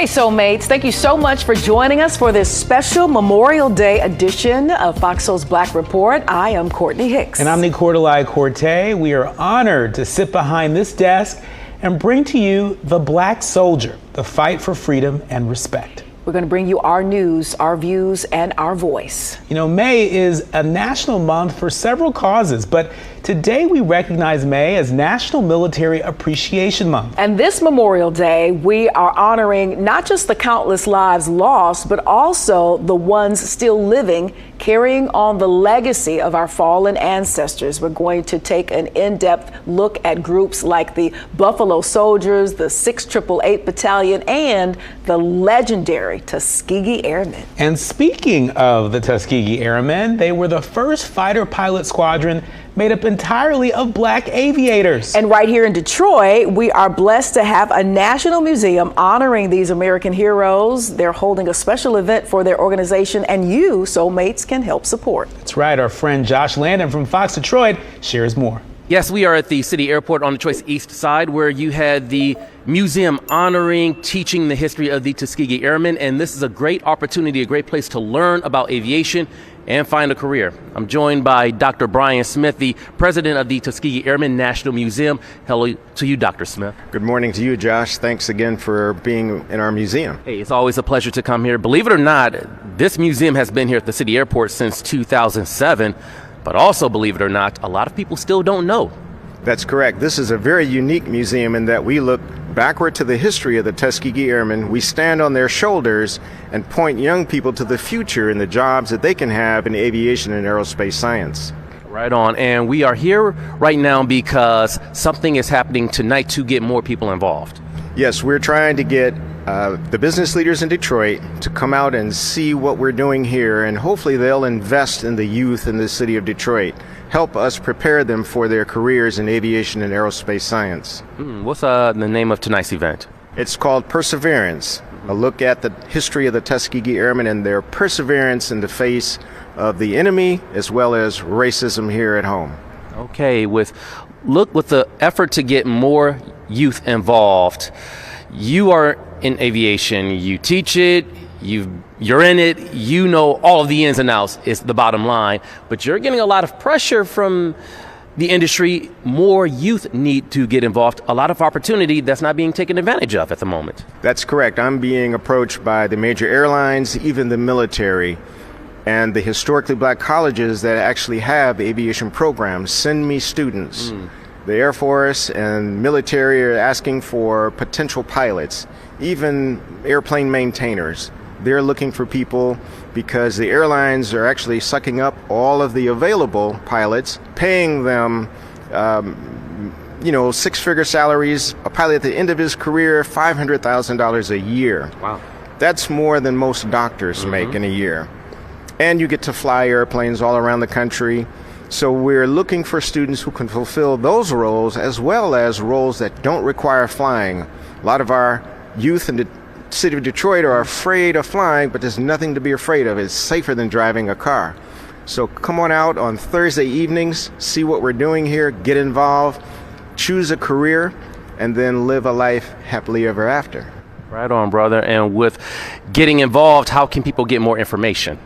Hey, Soulmates, thank you so much for joining us for this special Memorial Day edition of FOXSOUL's Black Report. I am Courtney Hicks. And I'm Nicordelai Corte. We are honored to sit behind this desk and bring to you the Black Soldier, the fight for freedom and respect. We're going to bring you our news, our views, and our voice. You know, May is a national month for several causes, but today we recognize May as National Military Appreciation Month. And this Memorial Day, we are honoring not just the countless lives lost, but also the ones still living, carrying on the legacy of our fallen ancestors. We're going to take an in-depth look at groups like the Buffalo Soldiers, the 688 Battalion, and the legendary Tuskegee Airmen. And speaking of the Tuskegee Airmen, they were the first fighter pilot squadron made up entirely of Black aviators. And right here in Detroit, we are blessed to have a national museum honoring these American heroes. They're holding a special event for their organization, and you, Soulmates, can help support. That's right. Our friend Josh Landon from Fox Detroit shares more. Yes, we are at the city airport on Detroit's east side, where you had the museum honoring, teaching the history of the Tuskegee Airmen. And this is a great opportunity, a great place to learn about aviation and find a career. I'm joined by Dr. Brian Smith, the president of the Tuskegee Airmen National Museum. Hello to you, Dr. Smith. Good morning to you, Josh. Thanks again for being in our museum. Hey, it's always a pleasure to come here. Believe it or not, this museum has been here at the city airport since 2007. But also, believe it or not, a lot of people still don't know. That's correct. This is a very unique museum in that we look backward to the history of the Tuskegee Airmen. We stand on their shoulders and point young people to the future and the jobs that they can have in aviation and aerospace science. Right on. And we are here right now because something is happening tonight to get more people involved. Yes, we're trying to get the business leaders in Detroit to come out and see what we're doing here, and hopefully they'll invest in the youth in the city of Detroit, help us prepare them for their careers in aviation and aerospace science. What's the name of tonight's event? It's called Perseverance, a look at the history of the Tuskegee Airmen and their perseverance in the face of the enemy as well as racism here at home. Okay, with the effort to get more youth involved, you are in aviation, you teach it, you're in it, you know all of the ins and outs, is the bottom line, but you're getting a lot of pressure from the industry. More youth need to get involved, a lot of opportunity that's not being taken advantage of at the moment. That's correct. I'm being approached by the major airlines, even the military, and the historically Black colleges that actually have aviation programs send me students. The Air Force and military are asking for potential pilots, even airplane maintainers. They're looking for people because the airlines are actually sucking up all of the available pilots, paying them, six-figure salaries. A pilot at the end of his career, $500,000 a year. Wow. That's more than most doctors make in a year. And you get to fly airplanes all around the country. So we're looking for students who can fulfill those roles as well as roles that don't require flying. A lot of our youth in the city of Detroit are afraid of flying, but there's nothing to be afraid of. It's safer than driving a car. So come on out on Thursday evenings, see what we're doing here, get involved, choose a career, and then live a life happily ever after. Right on, brother. And with getting involved, how can people get more information?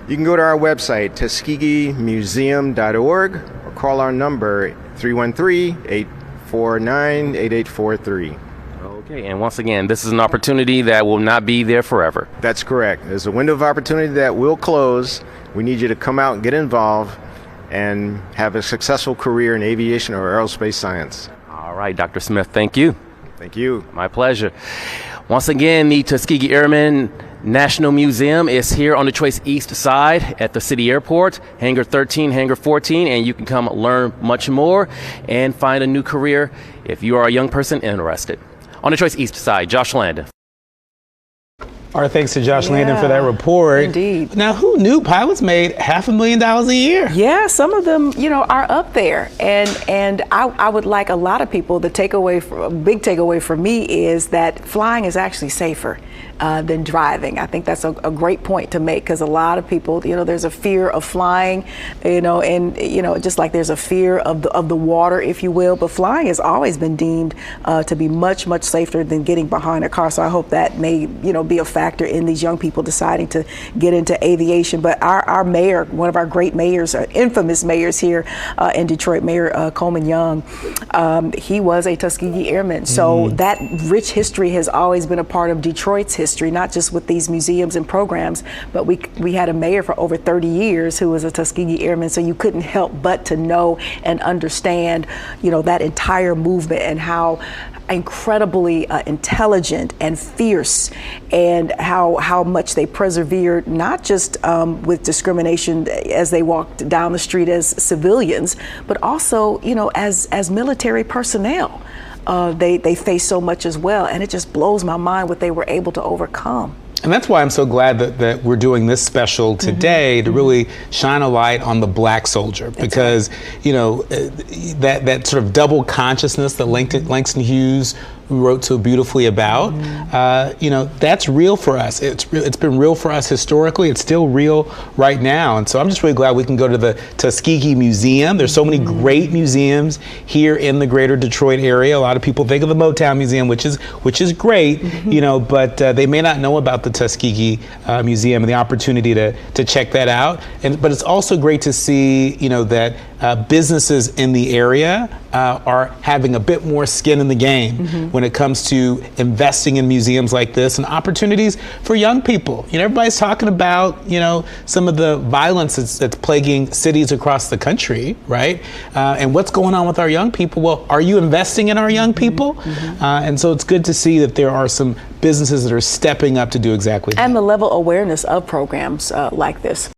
You can go to our website, TuskegeeMuseum.org, or call our number, 313-849-8843. Okay, and once again, this is an opportunity that will not be there forever. That's correct. There's a window of opportunity that will close. We need you to come out and get involved and have a successful career in aviation or aerospace science. All right, Dr. Smith, thank you. Thank you. My pleasure. Once again, the Tuskegee Airmen National Museum is here on Detroit's east side at the city airport, Hangar 13, Hangar 14, and you can come learn much more and find a new career if you are a young person interested. On Detroit's east side, Josh Landon. Our thanks to Josh Landon for that report. Indeed. Now, who knew pilots made $500,000 a year? Yeah, some of them, are up there. And I would like a lot of people, a big takeaway for me is that flying is actually safer than driving. I think that's a great point to make, because a lot of people, there's a fear of flying, and just like there's a fear of the water, if you will, but flying has always been deemed to be much, much safer than getting behind a car. So I hope that may, be a factor in these young people deciding to get into aviation. But our mayor, one of our great mayors, infamous mayors here in Detroit, Mayor Coleman Young, he was a Tuskegee Airman. So that rich history has always been a part of Detroit's history, not just with these museums and programs, but we had a mayor for over 30 years who was a Tuskegee Airman. So you couldn't help but to know and understand, that entire movement and how incredibly intelligent and fierce, and how much they persevered, not just with discrimination as they walked down the street as civilians, but also, as military personnel. They face so much as well, and it just blows my mind what they were able to overcome. And that's why I'm so glad that we're doing this special today to really shine a light on the Black soldier, because that sort of double consciousness that Langston Hughes wrote so beautifully about, that's real for us. It's been real for us historically. It's still real right now. And so I'm just really glad we can go to the Tuskegee Museum. There's so many great museums here in the greater Detroit area. A lot of people think of the Motown Museum, which is great, but they may not know about the Tuskegee Museum and the opportunity to check that out. But it's also great to see, that businesses in the area are having a bit more skin in the game when it comes to investing in museums like this and opportunities for young people. Everybody's talking about, some of the violence that's plaguing cities across the country, right? And what's going on with our young people? Well, are you investing in our young people? And so it's good to see that there are some businesses that are stepping up to do exactly that. And the level of awareness of programs like this.